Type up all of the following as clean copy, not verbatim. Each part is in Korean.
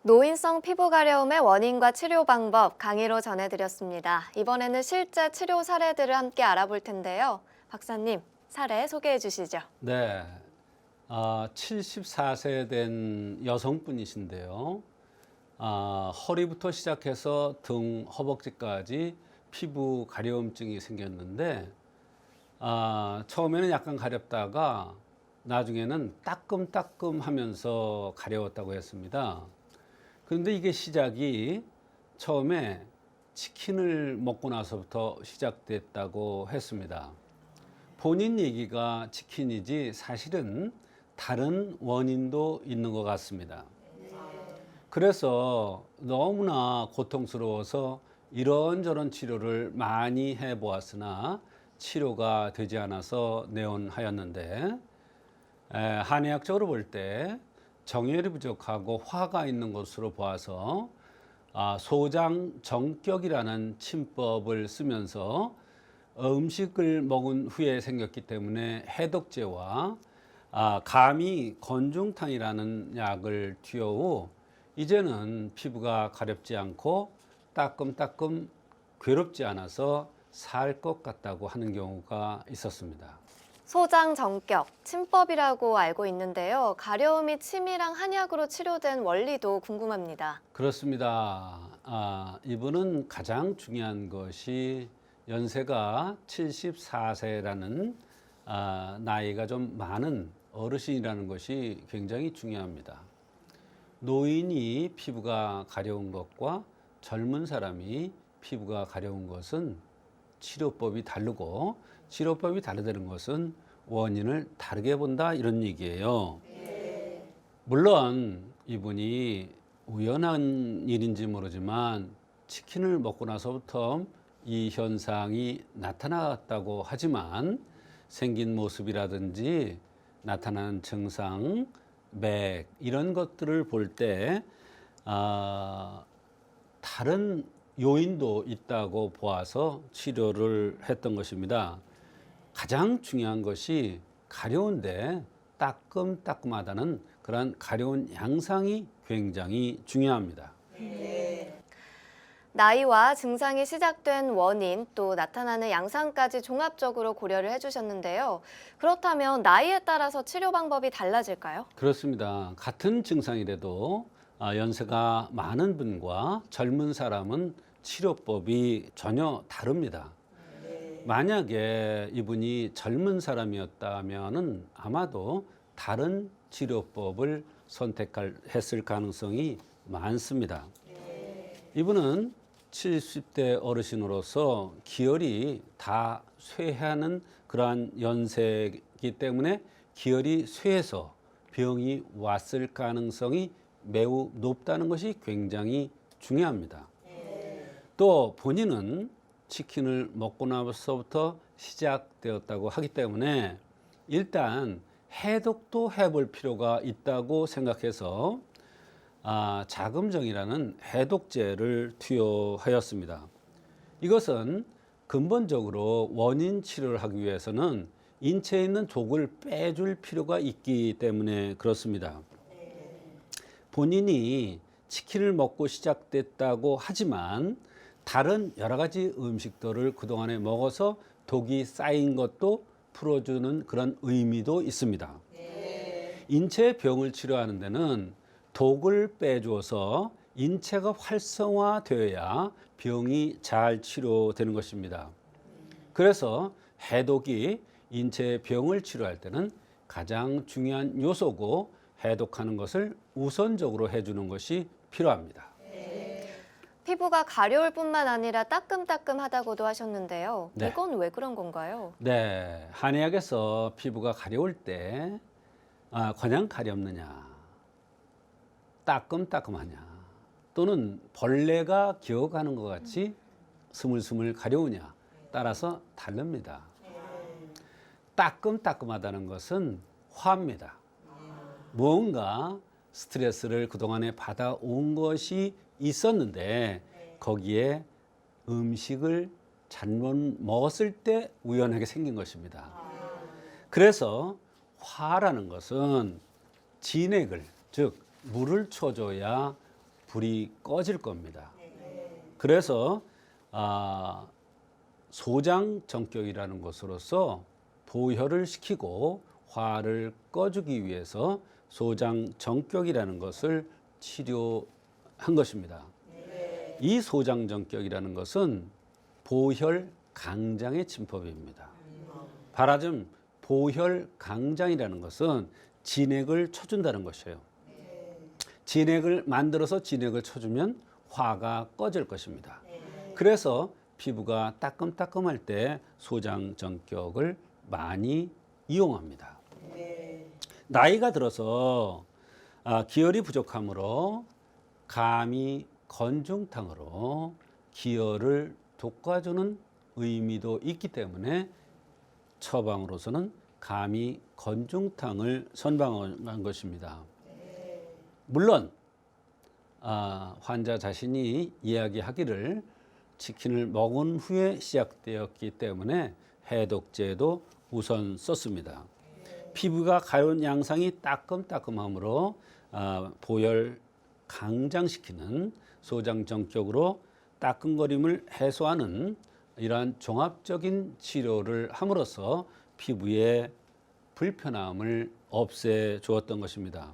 노인성 피부 가려움의 원인과 치료 방법 강의로 전해드렸습니다. 이번에는 실제 치료 사례들을 함께 알아볼 텐데요. 박사님, 사례 소개해 주시죠. 네, 74세 된 여성분이신데요. 허리부터 시작해서 등, 허벅지까지 피부 가려움증이 생겼는데 처음에는 약간 가렵다가 나중에는 따끔따끔하면서 가려웠다고 했습니다. 그런데 이게 시작이 처음에 치킨을 먹고 나서부터 시작됐다고 했습니다. 본인 얘기가 치킨이지 사실은 다른 원인도 있는 것 같습니다. 그래서 너무나 고통스러워서 이런저런 치료를 많이 해보았으나 치료가 되지 않아서 내원하였는데, 한의학적으로 볼 때 정열이 부족하고 화가 있는 것으로 보아서 소장정격이라는 침법을 쓰면서 음식을 먹은 후에 생겼기 때문에 해독제와 감이 건중탕이라는 약을 투여 후 이제는 피부가 가렵지 않고 따끔따끔 괴롭지 않아서 살 것 같다고 하는 경우가 있었습니다. 소장정격, 침법이라고 알고 있는데요. 가려움이 침이랑 한약으로 치료된 원리도 궁금합니다. 그렇습니다. 이분은 가장 중요한 것이 연세가 74세라는 나이가 좀 많은 어르신이라는 것이 굉장히 중요합니다. 노인이 피부가 가려운 것과 젊은 사람이 피부가 가려운 것은 치료법이 다르고, 치료법이 다르다는 것은 원인을 다르게 본다, 이런 얘기예요. 물론 이분이 우연한 일인지 모르지만 치킨을 먹고 나서부터 이 현상이 나타났다고 하지만 생긴 모습이라든지 나타나는 증상, 맥 이런 것들을 볼 때 다른 요인도 있다고 보아서 치료를 했던 것입니다. 가장 중요한 것이 가려운데 따끔따끔하다는 그런 가려운 양상이 굉장히 중요합니다. 나이와 증상이 시작된 원인, 또 나타나는 양상까지 종합적으로 고려를 해주셨는데요. 그렇다면 나이에 따라서 치료 방법이 달라질까요? 그렇습니다. 같은 증상이라도 연세가 많은 분과 젊은 사람은 치료법이 전혀 다릅니다. 만약에 이분이 젊은 사람이었다면은 아마도 다른 치료법을 선택했을 가능성이 많습니다. 이분은 70대 어르신으로서 기혈이 다 쇠하는 그러한 연세이기 때문에 기혈이 쇠해서 병이 왔을 가능성이 매우 높다는 것이 굉장히 중요합니다. 또 본인은 치킨을 먹고 나서부터 시작되었다고 하기 때문에 일단 해독도 해볼 필요가 있다고 생각해서 자금정이라는 해독제를 투여하였습니다. 이것은 근본적으로 원인 치료를 하기 위해서는 인체에 있는 독을 빼줄 필요가 있기 때문에 그렇습니다. 본인이 치킨을 먹고 시작됐다고 하지만 다른 여러 가지 음식들을 그동안에 먹어서 독이 쌓인 것도 풀어주는 그런 의미도 있습니다. 인체의 병을 치료하는 데는 독을 빼줘서 인체가 활성화되어야 병이 잘 치료되는 것입니다. 그래서 해독이 인체의 병을 치료할 때는 가장 중요한 요소고, 해독하는 것을 우선적으로 해주는 것이 필요합니다. 피부가 가려울 뿐만 아니라 따끔따끔하다고도 하셨는데요. 네. 이건 왜 그런 건가요? 네, 한의학에서 피부가 가려울 때 그냥 가렵느냐, 따끔따끔하냐, 또는 벌레가 기어가는 것 같이 스물스물 가려우냐 따라서 다릅니다. 따끔따끔하다는 것은 화입니다. 무언가 스트레스를 그동안에 받아온 것이 있었는데 거기에 음식을 잘못 먹었을 때 우연하게 생긴 것입니다. 그래서 화라는 것은 진액을, 즉 물을 쳐줘야 불이 꺼질 겁니다. 그래서 소장정격이라는 것으로서 보혈을 시키고 화를 꺼주기 위해서 소장정격이라는 것을 치료한 것입니다. 이 소장정격이라는 것은 보혈 강장의 침법입니다. 말하자면 보혈 강장이라는 것은 진액을 쳐준다는 것이에요. 진액을 만들어서 진액을 쳐주면 화가 꺼질 것입니다. 그래서 피부가 따끔따끔할 때 소장정격을 많이 이용합니다. 나이가 들어서 기혈이 부족함으로 감이 건중탕으로 기혈을 돋궈주는 의미도 있기 때문에 처방으로서는 감이 건중탕을 선방한 것입니다. 물론 환자 자신이 이야기하기를 치킨을 먹은 후에 시작되었기 때문에 해독제도 우선 썼습니다. 피부가 가려운 양상이 따끔따끔하므로 보혈 강장시키는 소장정격으로 따끔거림을 해소하는 이러한 종합적인 치료를 함으로써 피부의 불편함을 없애주었던 것입니다.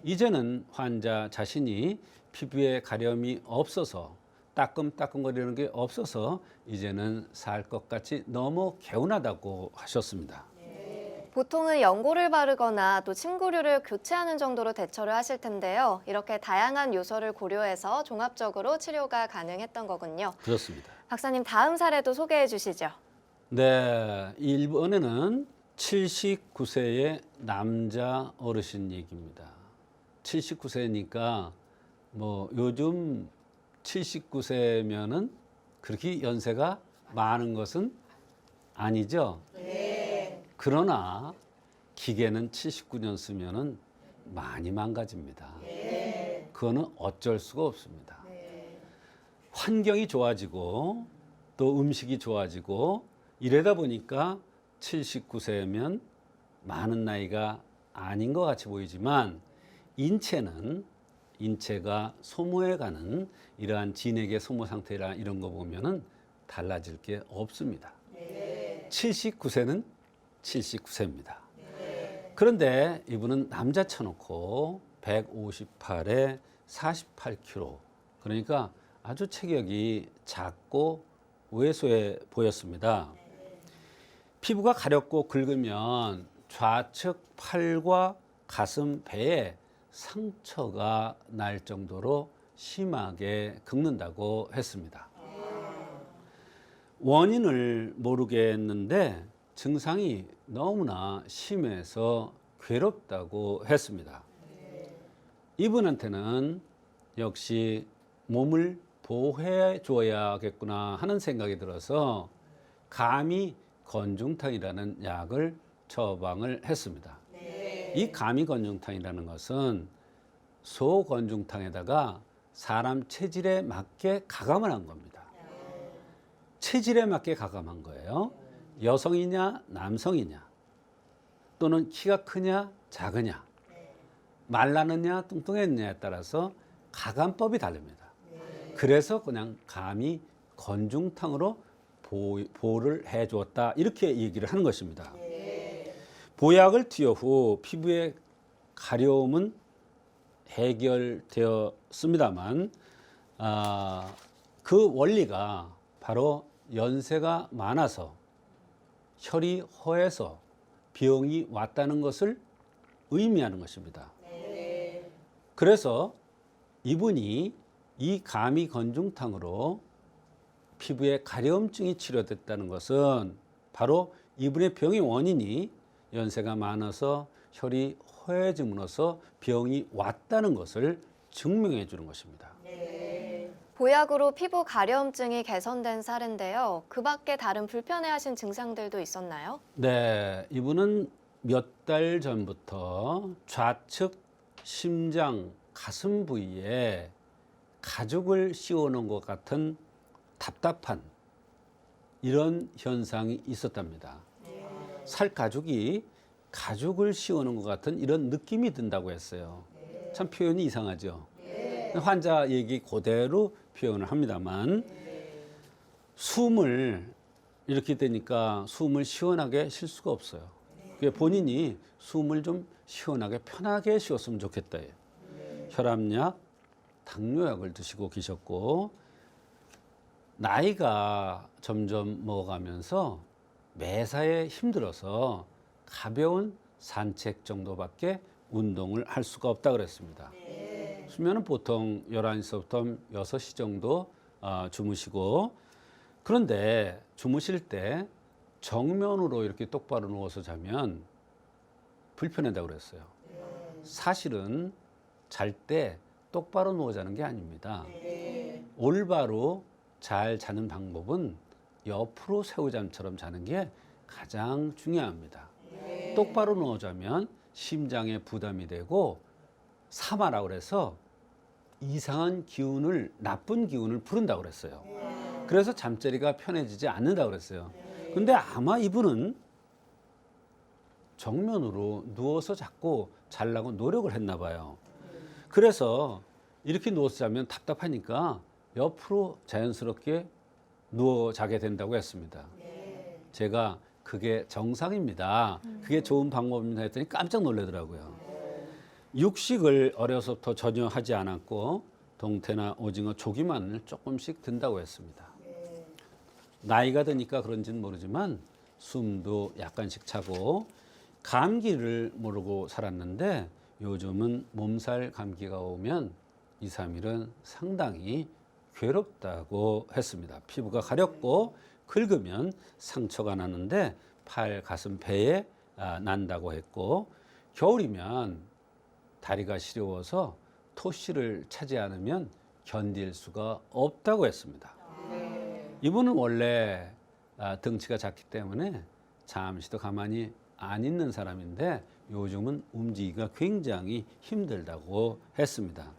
이제는 환자 자신이 피부에 가려움이 없어서 따끔따끔거리는 게 없어서 이제는 살 것 같이 너무 개운하다고 하셨습니다. 보통은 연고를 바르거나 또 침구류를 교체하는 정도로 대처를 하실 텐데요. 이렇게 다양한 요소를 고려해서 종합적으로 치료가 가능했던 거군요. 그렇습니다. 박사님, 다음 사례도 소개해 주시죠. 네, 이번에는 79세의 남자 어르신 얘기입니다. 79세니까 뭐 요즘 79세면은 그렇게 연세가 많은 것은 아니죠. 그러나 기계는 79년 쓰면은 많이 망가집니다. 그거는 어쩔 수가 없습니다. 환경이 좋아지고 또 음식이 좋아지고 이러다 보니까 79세면 많은 나이가 아닌 것 같이 보이지만 인체가 소모해가는 이러한 진액의 소모 상태라 이런 거 보면은 달라질 게 없습니다. 79세는 79세입니다. 그런데 이분은 남자 쳐놓고 158에 48kg. 그러니까 아주 체격이 작고 왜소해 보였습니다. 피부가 가렵고 긁으면 좌측 팔과 가슴, 배에 상처가 날 정도로 심하게 긁는다고 했습니다. 원인을 모르겠는데 증상이 너무나 심해서 괴롭다고 했습니다. 이분한테는 역시 몸을 보호해 줘야겠구나 하는 생각이 들어서 감이 건중탕이라는 약을 처방을 했습니다. 이 감이 건중탕이라는 것은 소건중탕에다가 사람 체질에 맞게 가감을 한 겁니다. 체질에 맞게 가감한 거예요. 여성이냐 남성이냐 또는 키가 크냐 작으냐 말랐느냐 뚱뚱했느냐에 따라서 가감법이 다릅니다. 그래서 그냥 감이 건중탕으로 보호를 해주었다 이렇게 얘기를 하는 것입니다. 보약을 투여 후 피부의 가려움은 해결되었습니다만 그 원리가 바로 연세가 많아서 혈이 허해서 병이 왔다는 것을 의미하는 것입니다. 그래서 이분이 이 감이 건중탕으로 피부의 가려움증이 치료됐다는 것은 바로 이분의 병의 원인이 연세가 많아서 혈이 허해짐으로써 병이 왔다는 것을 증명해 주는 것입니다. 보약으로 피부 가려움증이 개선된 사례인데요. 그 밖에 다른 불편해하신 증상들도 있었나요? 네, 이분은 몇 달 전부터 좌측 심장, 가슴 부위에 가죽을 씌워놓은 것 같은 답답한 이런 현상이 있었답니다. 살가죽이 가죽을 씌워놓은 것 같은 이런 느낌이 든다고 했어요. 참 표현이 이상하죠. 환자 얘기 그대로 표현을 합니다만 숨을 이렇게 되니까 숨을 시원하게 쉴 수가 없어요. 그게 본인이 숨을 좀 시원하게 편하게 쉬었으면 좋겠다. 혈압약, 당뇨약을 드시고 계셨고 나이가 점점 먹어가면서 매사에 힘들어서 가벼운 산책 정도밖에 운동을 할 수가 없다 그랬습니다. 수면은 보통 11시부터 6시 정도 주무시고 그런데 주무실 때 정면으로 이렇게 똑바로 누워서 자면 불편하다고 그랬어요. 사실은 잘 때 똑바로 누워 자는 게 아닙니다. 올바로 잘 자는 방법은 옆으로 새우잠처럼 자는 게 가장 중요합니다. 똑바로 누워 자면 심장에 부담이 되고 사마라고 그래서 이상한 기운을 나쁜 기운을 부른다고 그랬어요. 그래서 잠자리가 편해지지 않는다고 그랬어요. 근데 아마 이분은 정면으로 누워서 자꾸 자려고 노력을 했나 봐요. 그래서 이렇게 누워서 자면 답답하니까 옆으로 자연스럽게 누워 자게 된다고 했습니다. 제가 그게 정상입니다. 그게 좋은 방법입니다 했더니 깜짝 놀라더라고요. 육식을 어려서부터 전혀 하지 않았고 동태나 오징어, 조기만을 조금씩 든다고 했습니다. 나이가 드니까 그런지는 모르지만 숨도 약간씩 차고 감기를 모르고 살았는데 요즘은 몸살 감기가 오면 2, 3일은 상당히 괴롭다고 했습니다. 피부가 가렵고 긁으면 상처가 나는데 팔, 가슴, 배에 난다고 했고 겨울이면 다리가 시려워서 토시를 차지 않으면 견딜 수가 없다고 했습니다. 이분은 원래 덩치가 작기 때문에 잠시도 가만히 안 있는 사람인데 요즘은 움직이기가 굉장히 힘들다고 했습니다.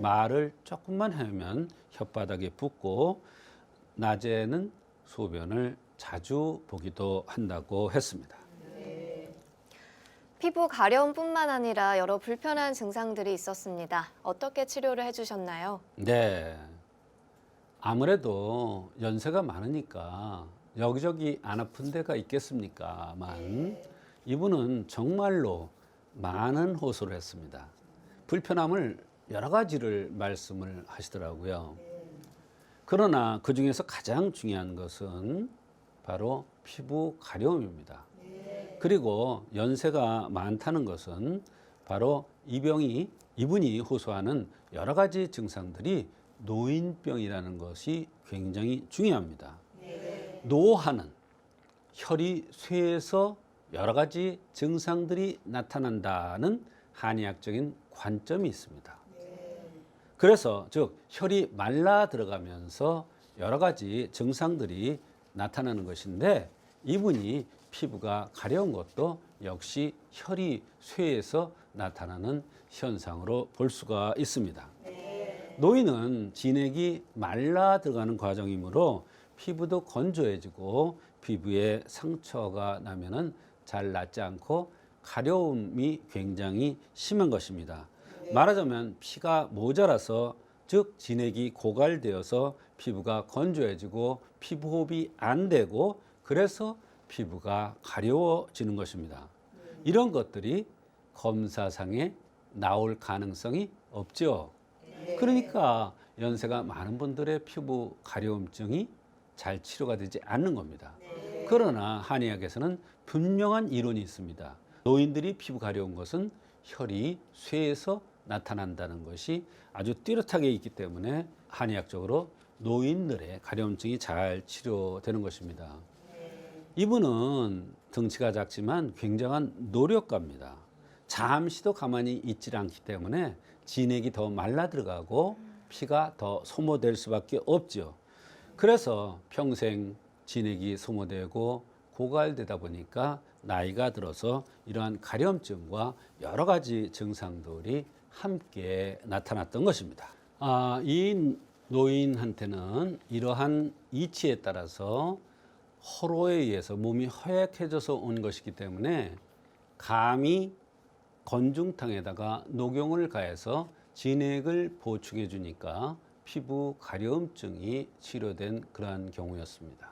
말을 조금만 하면 혓바닥에 붓고 낮에는 소변을 자주 보기도 한다고 했습니다. 피부 가려움뿐만 아니라 여러 불편한 증상들이 있었습니다. 어떻게 치료를 해주셨나요? 네. 아무래도 연세가 많으니까 여기저기 안 아픈 데가 있겠습니까만 이분은 정말로 많은 호소를 했습니다. 불편함을 여러 가지를 말씀을 하시더라고요. 그러나 그 중에서 가장 중요한 것은 바로 피부 가려움입니다. 그리고 연세가 많다는 것은 바로 이분이 호소하는 여러 가지 증상들이 노인병이라는 것이 굉장히 중요합니다. 노화는 혈이 쇠에서 여러 가지 증상들이 나타난다는 한의학적인 관점이 있습니다. 그래서 즉 혈이 말라 들어가면서 여러 가지 증상들이 나타나는 것인데 이분이 피부가 가려운 것도 역시 혈이 쇠에서 나타나는 현상으로 볼 수가 있습니다. 노인은 진액이 말라 들어가는 과정이므로 피부도 건조해지고 피부에 상처가 나면은 잘 낫지 않고 가려움이 굉장히 심한 것입니다. 말하자면 피가 모자라서 즉 진액이 고갈되어서 피부가 건조해지고 피부 호흡이 안 되고 그래서 피부가 가려워지는 것입니다. 이런 것들이 검사상에 나올 가능성이 없죠. 그러니까 연세가 많은 분들의 피부 가려움증이 잘 치료가 되지 않는 겁니다. 그러나 한의학에서는 분명한 이론이 있습니다. 노인들이 피부 가려운 것은 혈이 쇠에서 나타난다는 것이 아주 뚜렷하게 있기 때문에 한의학적으로 노인들의 가려움증이 잘 치료되는 것입니다. 이분은 덩치가 작지만 굉장한 노력가입니다. 잠시도 가만히 있지 않기 때문에 진액이 더 말라 들어가고 피가 더 소모될 수밖에 없죠. 그래서 평생 진액이 소모되고 고갈되다 보니까 나이가 들어서 이러한 가려움증과 여러 가지 증상들이 함께 나타났던 것입니다. 이 노인한테는 이러한 이치에 따라서 허로에 의해서 몸이 허약해져서 온 것이기 때문에 감히 건중탕에다가 녹용을 가해서 진액을 보충해 주니까 피부 가려움증이 치료된 그러한 경우였습니다.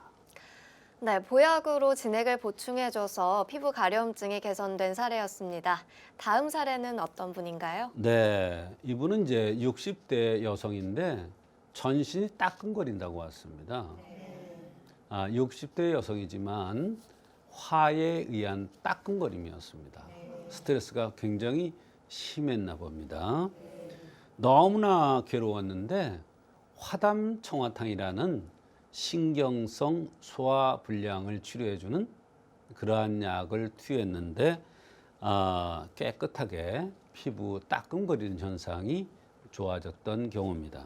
네, 보약으로 진액을 보충해줘서 피부 가려움증이 개선된 사례였습니다. 다음 사례는 어떤 분인가요? 네, 이분은 이제 60대 여성인데 전신이 따끔거린다고 왔습니다. 60대 여성이지만 화에 의한 따끔거림이었습니다. 스트레스가 굉장히 심했나 봅니다. 너무나 괴로웠는데 화담청화탕이라는 신경성 소화불량을 치료해주는 그러한 약을 투여했는데 깨끗하게 피부 따끔거리는 현상이 좋아졌던 경우입니다.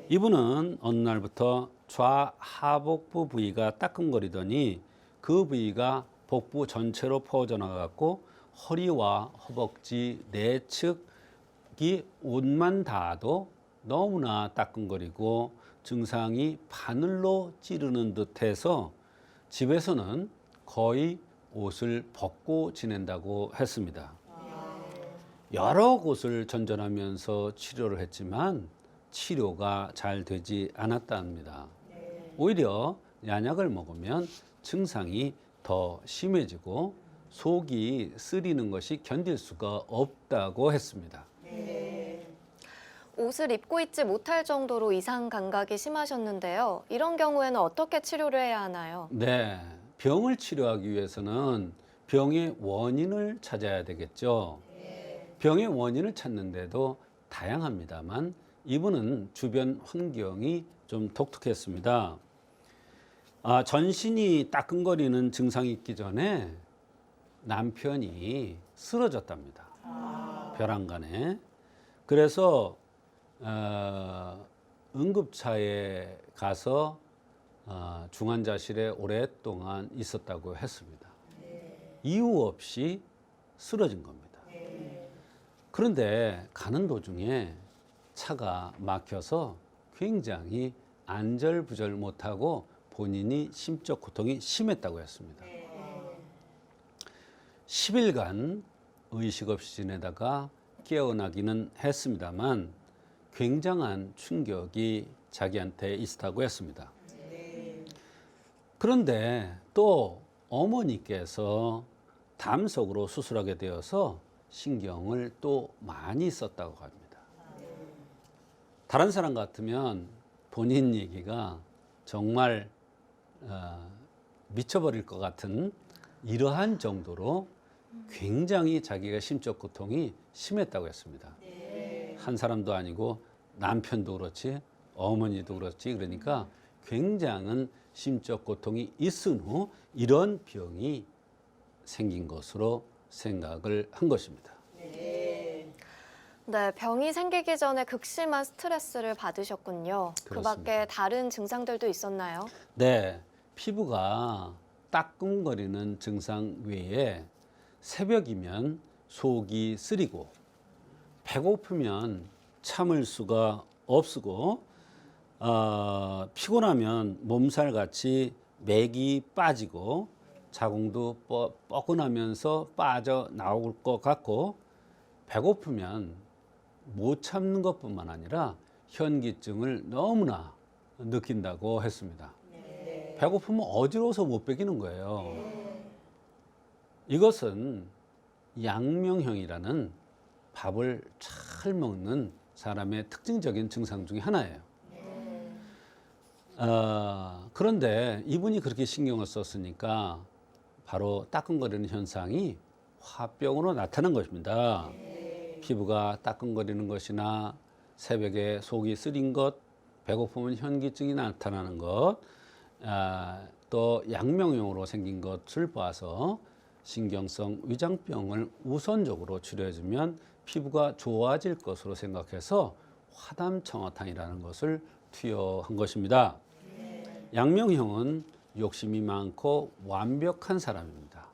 이분은 어느 날부터 좌하복부 부위가 따끔거리더니 그 부위가 복부 전체로 퍼져 나갔고 허리와 허벅지 내측이 옷만 닿아도 너무나 따끔거리고 증상이 바늘로 찌르는 듯해서 집에서는 거의 옷을 벗고 지낸다고 했습니다. 여러 곳을 전전하면서 치료를 했지만 치료가 잘 되지 않았다 합니다. 오히려 약을 먹으면 증상이 더 심해지고 속이 쓰리는 것이 견딜 수가 없다고 했습니다. 옷을 입고 있지 못할 정도로 이상 감각이 심하셨는데요. 이런 경우에는 어떻게 치료를 해야 하나요? 네, 병을 치료하기 위해서는 병의 원인을 찾아야 되겠죠. 병의 원인을 찾는데도 다양합니다만 이분은 주변 환경이 좀 독특했습니다. 전신이 따끔거리는 증상이 있기 전에 남편이 쓰러졌답니다. 벼랑간에. 그래서 응급차에 가서 중환자실에 오랫동안 있었다고 했습니다. 이유 없이 쓰러진 겁니다. 그런데 가는 도중에 차가 막혀서 굉장히 안절부절 못하고 본인이 심적 고통이 심했다고 했습니다. 10일간 의식 없이 지내다가 깨어나기는 했습니다만 굉장한 충격이 자기한테 있었다고 했습니다. 그런데 또 어머니께서 담석으로 수술하게 되어서 신경을 또 많이 썼다고 합니다. 다른 사람 같으면 본인 얘기가 정말 미쳐버릴 것 같은 이러한 정도로 굉장히 자기가 심적 고통이 심했다고 했습니다. 한 사람도 아니고 남편도 그렇지 어머니도 그렇지 그러니까 굉장한 심적 고통이 있은 후 이런 병이 생긴 것으로 생각을 한 것입니다. 네, 병이 생기기 전에 극심한 스트레스를 받으셨군요. 그 그렇습니다. 밖에 다른 증상들도 있었나요? 네, 피부가 따끔거리는 증상 외에 새벽이면 속이 쓰리고 배고프면 참을 수가 없고 피곤하면 몸살같이 맥이 빠지고 자궁도 뻐근하면서 빠져나올 것 같고 배고프면 못 참는 것뿐만 아니라 현기증을 너무나 느낀다고 했습니다. 배고프면 어지러워서 못 베기는 거예요. 이것은 양명형이라는 밥을 잘 먹는 사람의 특징적인 증상 중에 하나예요. 그런데 이분이 그렇게 신경을 썼으니까 바로 따끔거리는 현상이 화병으로 나타난 것입니다. 피부가 따끔거리는 것이나 새벽에 속이 쓰린 것, 배고프면 현기증이 나타나는 것, 또 양명형으로 생긴 것을 봐서 신경성 위장병을 우선적으로 치료해주면 피부가 좋아질 것으로 생각해서 화담청화탕이라는 것을 투여한 것입니다. 양명형은 욕심이 많고 완벽한 사람입니다.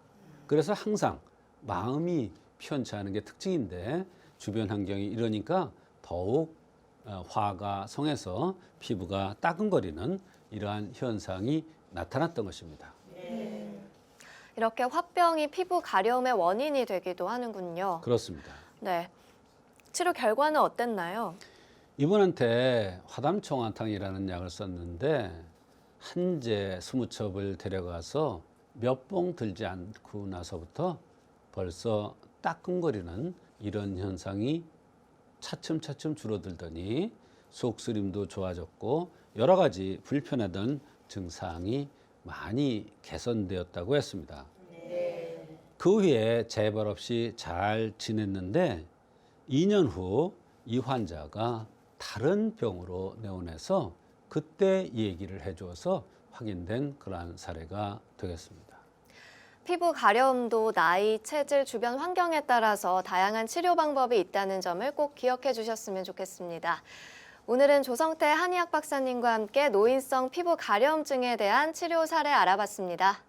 그래서 항상 마음이 편치 않은 게 특징인데 주변 환경이 이러니까 더욱 화가 성해서 피부가 따끔거리는 이러한 현상이 나타났던 것입니다. 이렇게 화병이 피부 가려움의 원인이 되기도 하는군요. 그렇습니다. 네. 치료 결과는 어땠나요? 이분한테 화담총화탕이라는 약을 썼는데 한제 20첩을 데려가서 몇 봉 들지 않고 나서부터 벌써 따끔거리는 이런 현상이 차츰차츰 줄어들더니 속쓰림도 좋아졌고 여러 가지 불편하던 증상이 많이 개선되었다고 했습니다. 그 후에 재발 없이 잘 지냈는데 2년 후 이 환자가 다른 병으로 내원해서 그때 이 얘기를 해줘서 확인된 그러한 사례가 되겠습니다. 피부 가려움도 나이, 체질, 주변 환경에 따라서 다양한 치료 방법이 있다는 점을 꼭 기억해 주셨으면 좋겠습니다. 오늘은 조성태 한의학 박사님과 함께 노인성 피부 가려움증에 대한 치료 사례 알아봤습니다.